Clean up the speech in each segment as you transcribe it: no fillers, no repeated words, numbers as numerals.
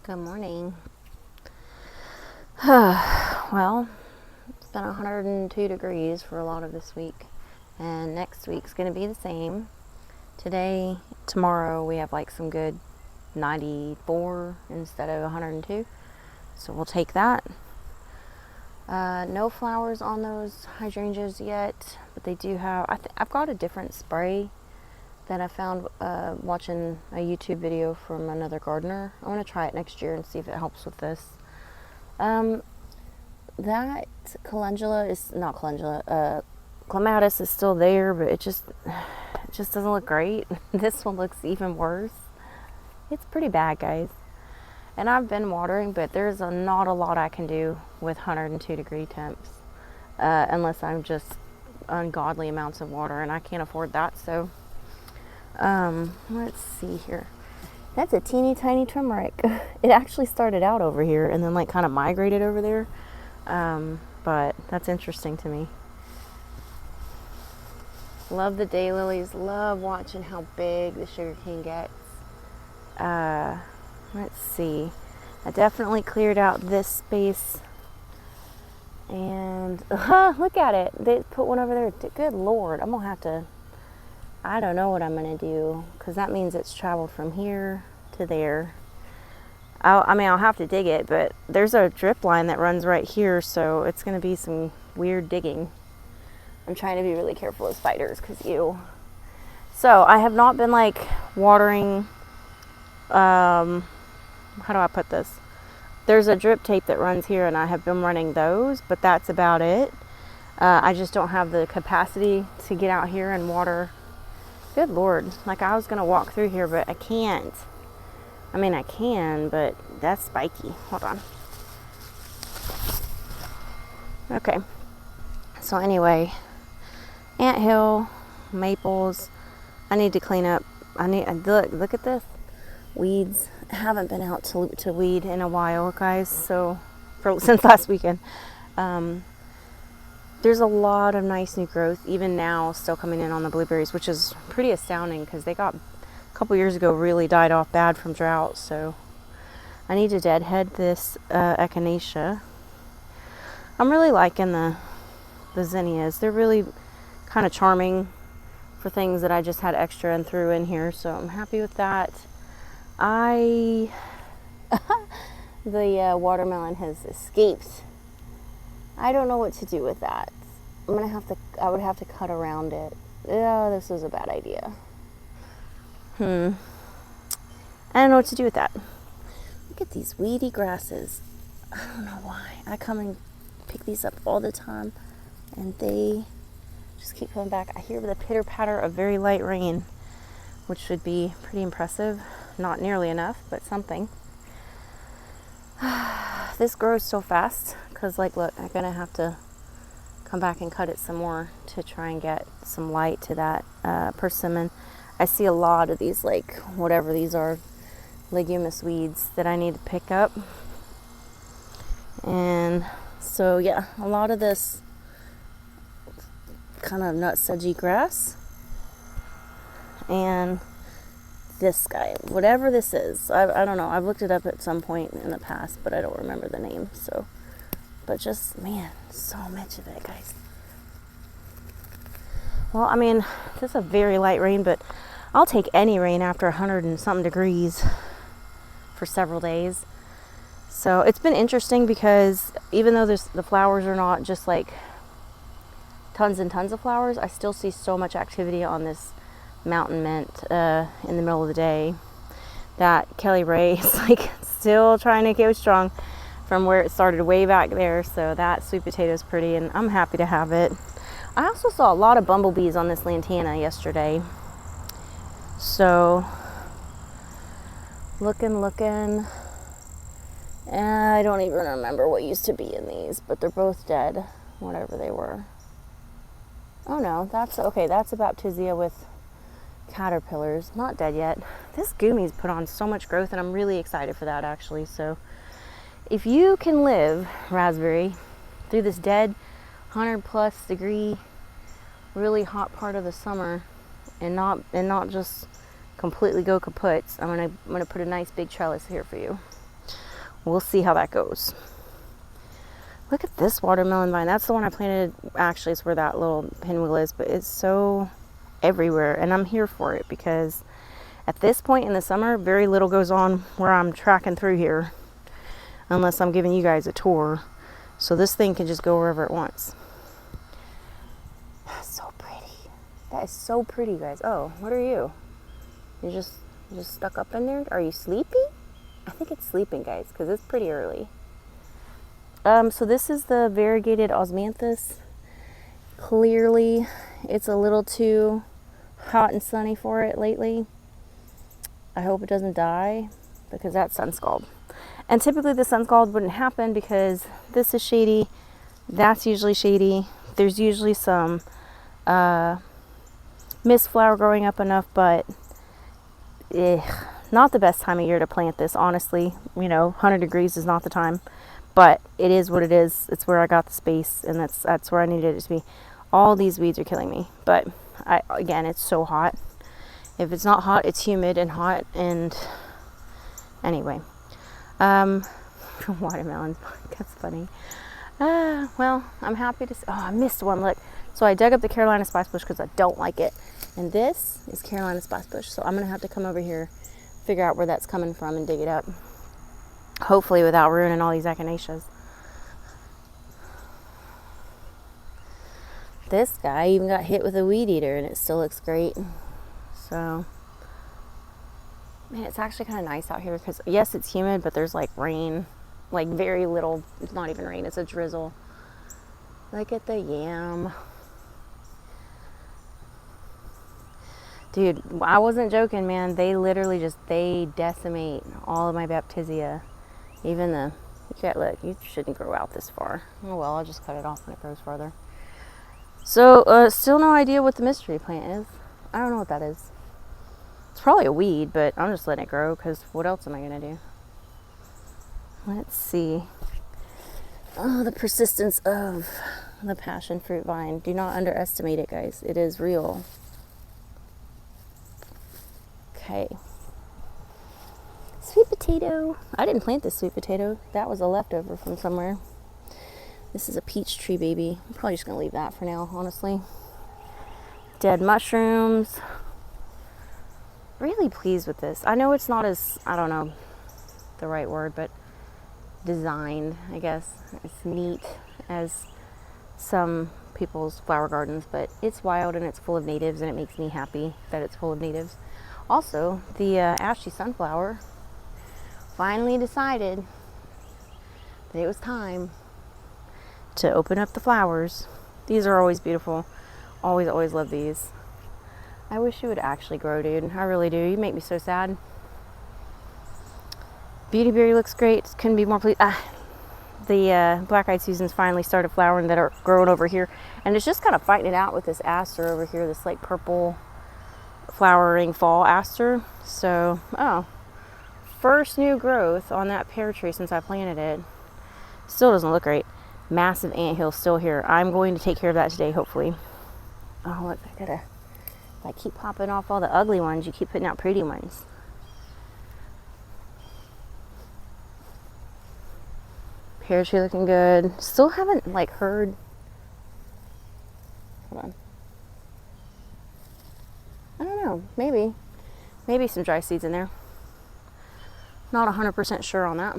Good morning. Well, it's been 102 degrees for a lot of this week, and next week's going to be the same. Today, tomorrow, we have like some good 94 instead of 102, so we'll take that. No flowers on those hydrangeas yet, but they do have, I've got a different spray that I found watching a YouTube video from another gardener. I want to try it next year and see if it helps with this. That calendula is not calendula. Clematis is still there, but it just doesn't look great. This one looks even worse. It's pretty bad, guys. And I've been watering, but there's not a lot I can do with 102 degree temps, unless I'm just ungodly amounts of water, and I can't afford that. So. Let's see here. That's a teeny tiny turmeric. It actually started out over here and then like kind of migrated over there. But that's interesting to me. Love the daylilies. Love watching how big the sugarcane gets. Let's see. I definitely cleared out this space. And look at it. They put one over there. Good Lord. I'm going to have to... I don't know what I'm going to do, because that means it's traveled from here to there. I'll have to dig it, but there's a drip line that runs right here, so it's going to be some weird digging. I'm trying to be really careful with spiders, because ew. So I have not been like watering, how do I put this? There's a drip tape that runs here, and I have been running those, but that's about it. I just don't have the capacity to get out here and water. Good Lord, like I was gonna walk through here, but I can't. I mean, I can, but that's spiky. Hold on. Okay. So anyway, anthill, maples. I need to clean up. Look at this. Weeds. I haven't been out to weed in a while, guys. So, since last weekend. There's a lot of nice new growth, even now, still coming in on the blueberries, which is pretty astounding because they got, a couple years ago, really died off bad from drought. So I need to deadhead this echinacea. I'm really liking the zinnias. They're really kind of charming for things that I just had extra and threw in here, so I'm happy with that. The watermelon has escaped. I don't know what to do with that. I would have to cut around it. Yeah, this was a bad idea. I don't know what to do with that. Look at these weedy grasses. I don't know why. I come and pick these up all the time, and they just keep coming back. I hear the pitter patter of very light rain, which would be pretty impressive. Not nearly enough, but something. This grows so fast because, like, look, I'm gonna have to come back and cut it some more to try and get some light to that persimmon. I see a lot of these, like, whatever these are, leguminous weeds that I need to pick up. And so, yeah, a lot of this kind of nutsedgy grass. And this guy, whatever this is, I don't know. I've looked it up at some point in the past, but I don't remember the name. So, but just, man, so much of it, guys. Well, I mean, this is a very light rain, but I'll take any rain after 100 and something degrees for several days. So it's been interesting because even though the flowers are not just like tons and tons of flowers, I still see so much activity on this mountain mint in the middle of the day that Kelly Ray is like still trying to go strong from where it started way back there. So that sweet potato is pretty, and I'm happy to have it. I also saw a lot of bumblebees on this lantana yesterday. So looking. I don't even remember what used to be in these, but they're both dead, whatever they were. Oh no, that's okay. That's a baptisia with caterpillars, not dead yet. This Goomy's put on so much growth, and I'm really excited for that, actually. So if you can live, raspberry, through this dead 100+ degree really hot part of the summer and not just completely go kaput, I'm gonna put a nice big trellis here for you. We'll see how that goes. Look at this watermelon vine. That's the one I planted. Actually, it's where that little pinwheel is, but it's so everywhere, and I'm here for it because at this point in the summer, very little goes on where I'm tracking through here unless I'm giving you guys a tour. So this thing can just go wherever it wants. So pretty. That is so pretty, guys. Oh, what are you? You just stuck up in there? Are you sleepy? I think it's sleeping, guys, because it's pretty early. So this is the variegated osmanthus. Clearly, it's a little too hot and sunny for it lately. I hope it doesn't die because that's sun scald. And typically the sun scald wouldn't happen because this is shady. That's usually shady. There's usually some mist flower growing up enough, but not the best time of year to plant this, honestly. 100 degrees is not the time. But it is what it is. It's where I got the space, and that's where I needed it to be. All these weeds are killing me. But again, it's so hot. If it's not hot, it's humid and hot. And anyway, watermelon. That's funny. Well, I'm happy to. I missed one. Look. So I dug up the Carolina spice bush because I don't like it, and this is Carolina spice bush. So I'm gonna have to come over here, figure out where that's coming from, and dig it up. Hopefully without ruining all these echinaceas. This guy even got hit with a weed eater and it still looks great. So, man, it's actually kind of nice out here because, yes, it's humid, but there's like rain, like very little. It's not even rain, it's a drizzle. Look at the yam. Dude, I wasn't joking, man. They literally they decimate all of my baptisia. Even look, you shouldn't grow out this far. Oh well, I'll just cut it off when it grows farther. So, still no idea what the mystery plant is. I don't know what that is. It's probably a weed, but I'm just letting it grow because what else am I going to do? Let's see. Oh, the persistence of the passion fruit vine. Do not underestimate it, guys. It is real. Okay. Sweet potato. I didn't plant this sweet potato. That was a leftover from somewhere. This is a peach tree baby. I'm probably just going to leave that for now, honestly. Dead mushrooms. Really pleased with this. I know it's not as, I don't know the right word, but designed, I guess. It's neat as some people's flower gardens, but it's wild and it's full of natives, and it makes me happy that it's full of natives. Also, the ashy sunflower finally decided that it was time to open up the flowers. These are always beautiful. Always love these. I wish you would actually grow, dude. I really do. You make me so sad. Beautyberry looks great. Couldn't be more pleased. The black-eyed Susans finally started flowering that are growing over here. And it's just kind of fighting it out with this aster over here, this like purple flowering fall aster. So, first new growth on that pear tree since I planted it. Still doesn't look great. Massive anthill still here. I'm going to take care of that today, hopefully. Oh, look, if I keep popping off all the ugly ones, you keep putting out pretty ones. Pear tree looking good. Still haven't heard. Hold on. I don't know. Maybe some dry seeds in there. Not 100% sure on that.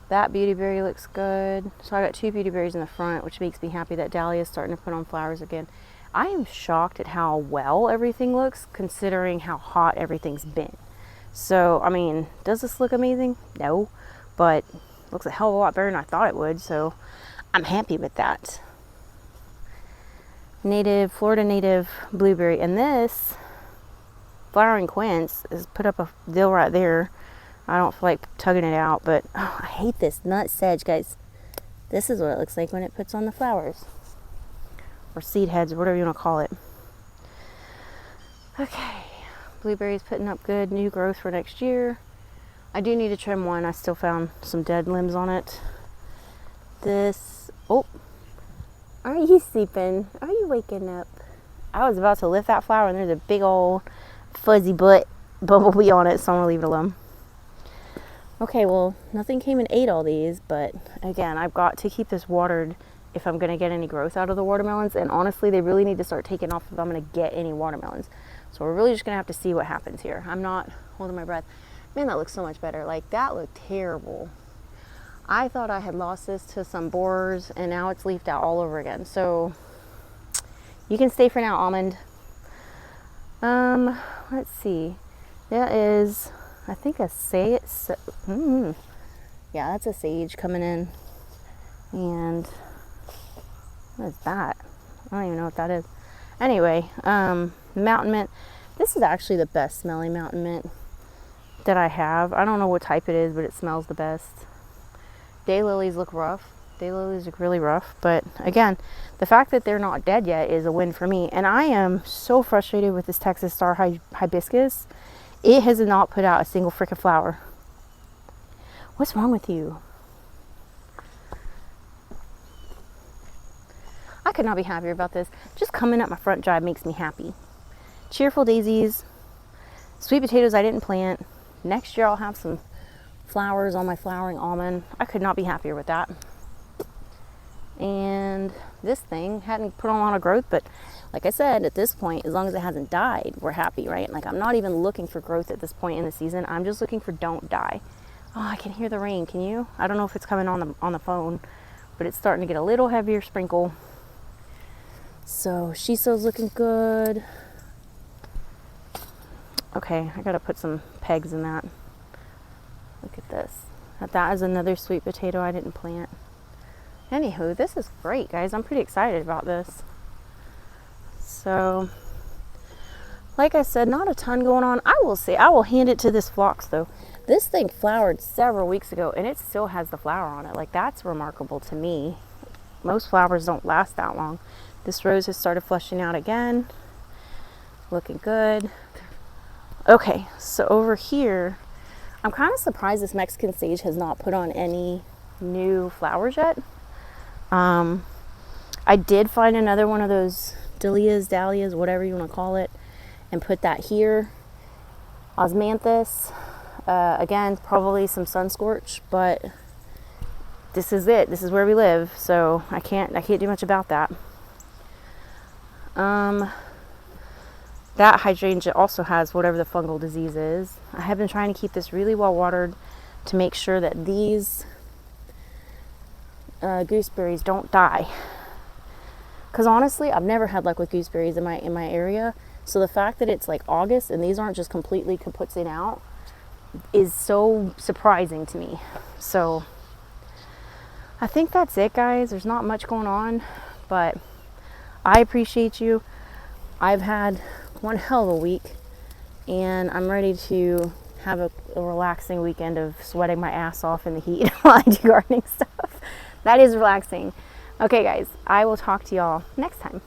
That beautyberry looks good. So I got 2 beautyberries in the front, which makes me happy that dahlia is starting to put on flowers again. I am shocked at how well everything looks, considering how hot everything's been. So, I mean, does this look amazing? No, but it looks a hell of a lot better than I thought it would, so I'm happy with that. Florida native blueberry, and this flowering quince is put up a dill right there. I don't feel like tugging it out, but I hate this nut sedge, guys. This is what it looks like when it puts on the flowers, or seed heads, or whatever you want to call it. Okay, blueberries putting up good new growth for next year. I do need to trim one. I still found some dead limbs on it. Are you sleeping? Are you waking up? I was about to lift that flower and there's a big old fuzzy butt bumblebee on it, so I'm gonna leave it alone. Okay, well, nothing came and ate all these, but again, I've got to keep this watered if I'm going to get any growth out of the watermelons. And honestly, they really need to start taking off if I'm going to get any watermelons. So we're really just going to have to see what happens here. I'm not holding my breath. Man, that looks so much better. Like, that looked terrible. I thought I had lost this to some borers, and now it's leafed out all over again. So you can stay for now, almond. Let's see. That is, I think, a sage. Yeah, that's a sage coming in. And what is that? I don't even know what that is. Anyway, mountain mint. This is actually the best smelling mountain mint that I have. I don't know what type it is, but it smells the best. Daylilies look rough. Daylilies look really rough. But again, the fact that they're not dead yet is a win for me. And I am so frustrated with this Texas Star Hibiscus. It has not put out a single freaking flower. What's wrong with you? I could not be happier about this. Just coming up my front drive makes me happy. Cheerful daisies, sweet potatoes I didn't plant. Next year I'll have some flowers on my flowering almond. I could not be happier with that. And this thing hadn't put on a lot of growth, but like I said, at this point, as long as it hasn't died, we're happy, right? Like, I'm not even looking for growth at this point in the season. I'm just looking for don't die. Oh, I can hear the rain. Can you? I don't know if it's coming on the phone, but it's starting to get a little heavier sprinkle. So shiso's looking good. Okay, I gotta put some pegs in that. Look at this. That is another sweet potato I didn't plant. Anywho, this is great, guys. I'm pretty excited about this. So, like I said, not a ton going on. I will say, I will hand it to this phlox though. This thing flowered several weeks ago and it still has the flower on it. Like, that's remarkable to me. Most flowers don't last that long. This rose has started flushing out again. Looking good. Okay, so over here, I'm kind of surprised this Mexican sage has not put on any new flowers yet. I did find another one of those dahlias, whatever you want to call it, and put that here. Osmanthus, again, probably some sun scorch, but this is it. This is where we live, so I can't do much about that. That hydrangea also has whatever the fungal disease is. I have been trying to keep this really well watered to make sure that these gooseberries don't die. Because honestly, I've never had luck with gooseberries in my area. So the fact that it's like August and these aren't just completely kaputzing out is so surprising to me. So I think that's it, guys. There's not much going on, but I appreciate you. I've had one hell of a week and I'm ready to have a relaxing weekend of sweating my ass off in the heat while I do gardening stuff. That is relaxing. Okay, guys, I will talk to y'all next time.